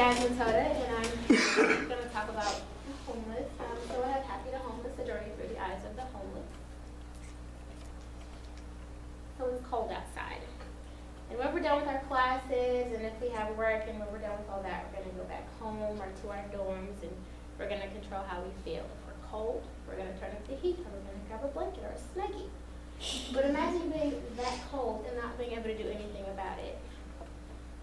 Jasmine Tota, and I'm going to talk about the homeless. So I have Happy the Homeless, a journey through the eyes of the homeless. So it's cold outside. And when we're done with our classes, and if we have work, and when we're done with all that, we're going to go back home or to our dorms, and we're going to control how we feel. If we're cold, we're going to turn up the heat, and we're going to grab a blanket or a Snuggie. But imagine being that cold and not being able to do anything about it.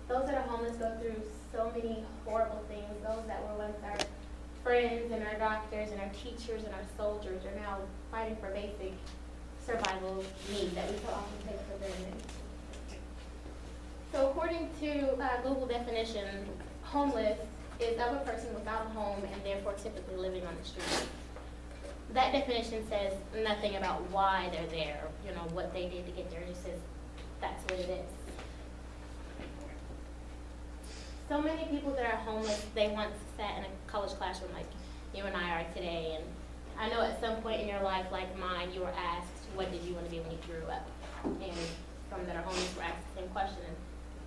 Those that are homeless go through so many horrible things. Those that were once our friends and our doctors and our teachers and our soldiers are now fighting for basic survival needs that we so often take for granted. So according to Google definition, homeless is of a person without a home and therefore typically living on the street. That definition says nothing about why they're there, you know, what they did to get there. It just says that's what it is. So many people that are homeless, they once sat in a college classroom like you and I are today. And I know at some point in your life, like mine, you were asked, what did you want to be when you grew up? And some that are homeless were asked the same question. And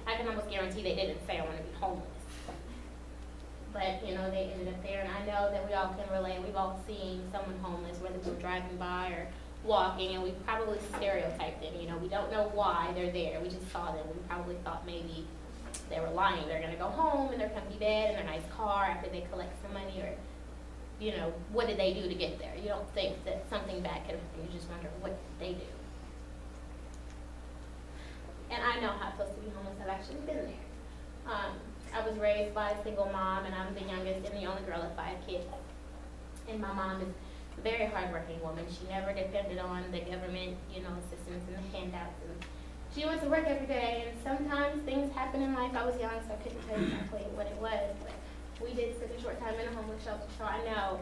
I can almost guarantee they didn't say, I want to be homeless. But, you know, they ended up there. And I know that we all can relate. We've all seen someone homeless, whether we're driving by or walking, and we probably stereotyped them. You know, we don't know why they're there. We just saw them. We probably thought maybe they were lying. They're going to go home in their comfy bed in their nice car after they collect some money, or, you know, what did they do to get there? You don't think that something bad could happen. You just wonder, what did they do? And I know how it feels to be homeless. I've actually been there. I was raised by a single mom, and I'm the youngest and the only girl of 5 kids. And my mom is a very hardworking woman. She never depended on the government, you know, assistance and the handouts. And she went to work every day, and sometimes things happen in life. I was young, so I couldn't tell you exactly what it was. But we did spend a short time in a homeless shelter, so I know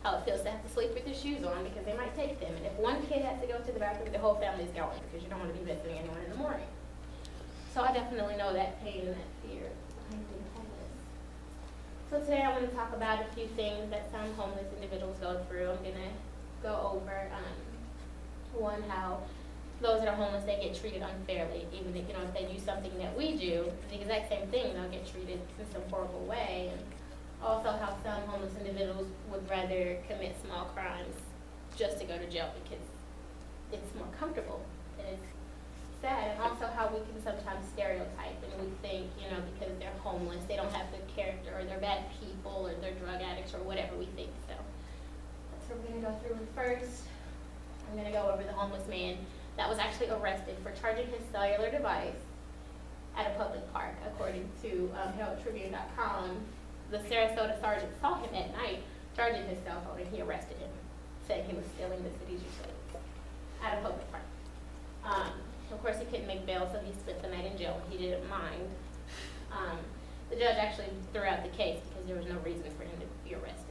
how it feels to have to sleep with your shoes on because they might take them. And if one kid has to go to the bathroom, the whole family's going because you don't want to be visiting anyone in the morning. So I definitely know that pain and that fear behind being homeless. So today I want to talk about a few things that some homeless individuals go through. I'm going to go over one, how those that are homeless, they get treated unfairly. Even if, you know, if they do something that we do, the exact same thing, they'll get treated in some horrible way. And also how some homeless individuals would rather commit small crimes just to go to jail because it's more comfortable. And it's sad. And also how we can sometimes stereotype and we think, you know, because they're homeless, they don't have good character, or they're bad people, or they're drug addicts, or whatever we think. So that's what we're going to go through first. I'm going to go over the homeless man that was actually arrested for charging his cellular device at a public park, according to HeraldTribune.com. The Sarasota sergeant saw him at night charging his cell phone, and he arrested him, saying he was stealing the city's utilities at a public park. Of course, he couldn't make bail, so he spent the night in jail. He didn't mind. The judge actually threw out the case because there was no reason for him to be arrested.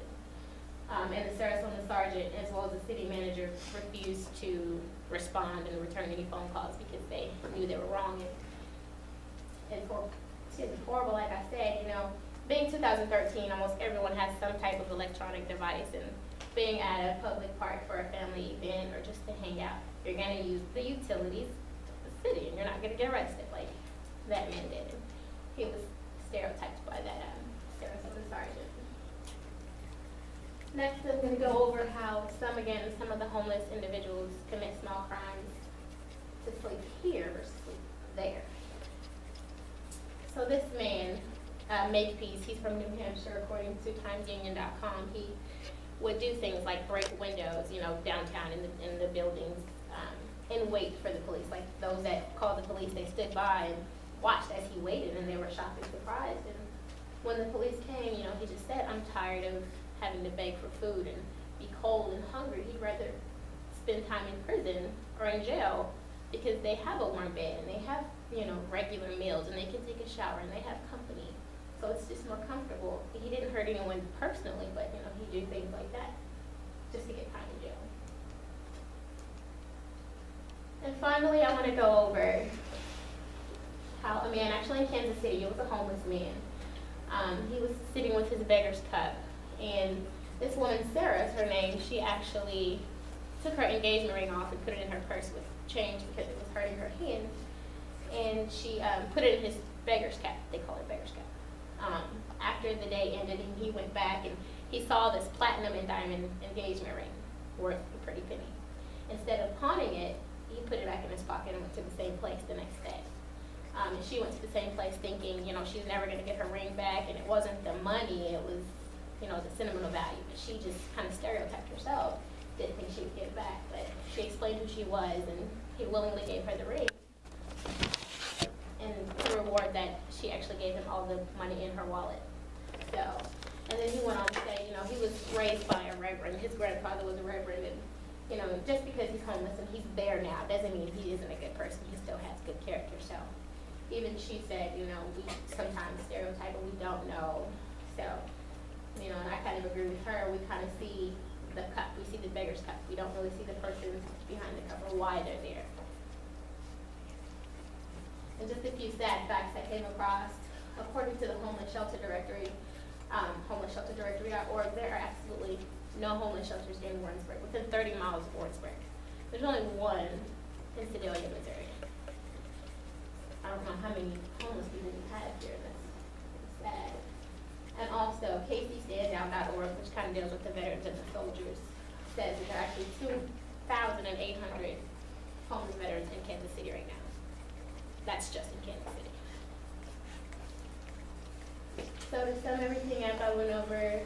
And the Sarasota sergeant, as well as the city manager, refused to respond and return any phone calls because they knew they were wrong. And horrible, like I said, you know, being 2013, almost everyone has some type of electronic device, and being at a public park for a family event or just to hang out, you're going to use the utilities of the city, and you're not going to get arrested like that man did. He was stereotyped by that Sarasota sergeant. Next, I'm going to go over how some of the homeless individuals commit small crimes to sleep here versus sleep there. So this man, Makepeace, he's from New Hampshire, according to TimesUnion.com. He would do things like break windows, you know, downtown in the buildings, and wait for the police. Like those that called the police, they stood by and watched as he waited, and they were shocked and surprised. And when the police came, you know, he just said, "I'm tired of having to beg for food and be cold and hungry. He'd rather spend time in prison or in jail because they have a warm bed and they have, you know, regular meals and they can take a shower and they have company. So it's just more comfortable." He didn't hurt anyone personally, but, you know, he'd do things like that just to get time in jail. And finally, I want to go over how a man, actually in Kansas City, he was a homeless man. He was sitting with his beggar's cup. And this woman, Sarah is her name, she actually took her engagement ring off and put it in her purse with change because it was hurting her hand. And she put it in his beggar's cap. They call it beggar's cap. After after the day ended, and he went back and he saw this platinum and diamond engagement ring worth a pretty penny. Instead of pawning it, he put it back in his pocket and went to the same place the next day. And she went to the same place thinking, you know, she's never going to get her ring back, and it wasn't the money, it was, you know, the sentimental value. But she just kind of stereotyped herself, didn't think she would get it back. But she explained who she was, and he willingly gave her the ring. And to reward that, she actually gave him all the money in her wallet. So, and then he went on to say, you know, he was raised by a reverend. His grandfather was a reverend, and, you know, just because he's homeless and he's there now doesn't mean he isn't a good person. He still has good character. So, even she said, you know, we sometimes stereotype, but we don't know. So, you know, and I kind of agree with her. We kind of see the cup. We see the beggar's cup. We don't really see the person behind the cup or why they're there. And just a few sad facts I came across. According to the Homeless Shelter Directory, homelessshelterdirectory.org, there are absolutely no homeless shelters in Warrensburg, within 30 miles of Warrensburg. There's only one in Sedalia, Missouri. I don't know how many homeless people we have here. That's sad. And also, KCStandDown.org, which kind of deals with the veterans and the soldiers, says that there are actually 2,800 homeless veterans in Kansas City right now. That's just in Kansas City. So to sum everything up, I went over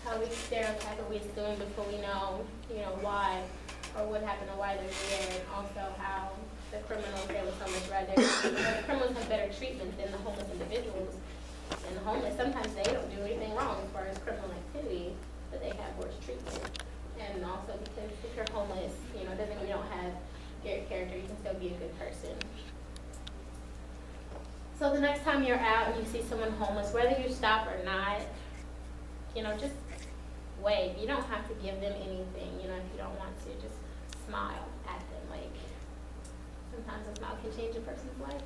how we stereotype or we assume before we know, you know, why or what happened or why they're there, and also how the criminals, they were so much rather, the criminals have better treatment than the homeless individuals. And the homeless, sometimes they don't do anything wrong as far as criminal activity, but they have worse treatment. And also because if you're homeless, you know, it doesn't mean you don't have good character, you can still be a good person. So the next time you're out and you see someone homeless, whether you stop or not, you know, just wave. You don't have to give them anything, you know, if you don't want to. Just smile at them. Like, sometimes a smile can change a person's life.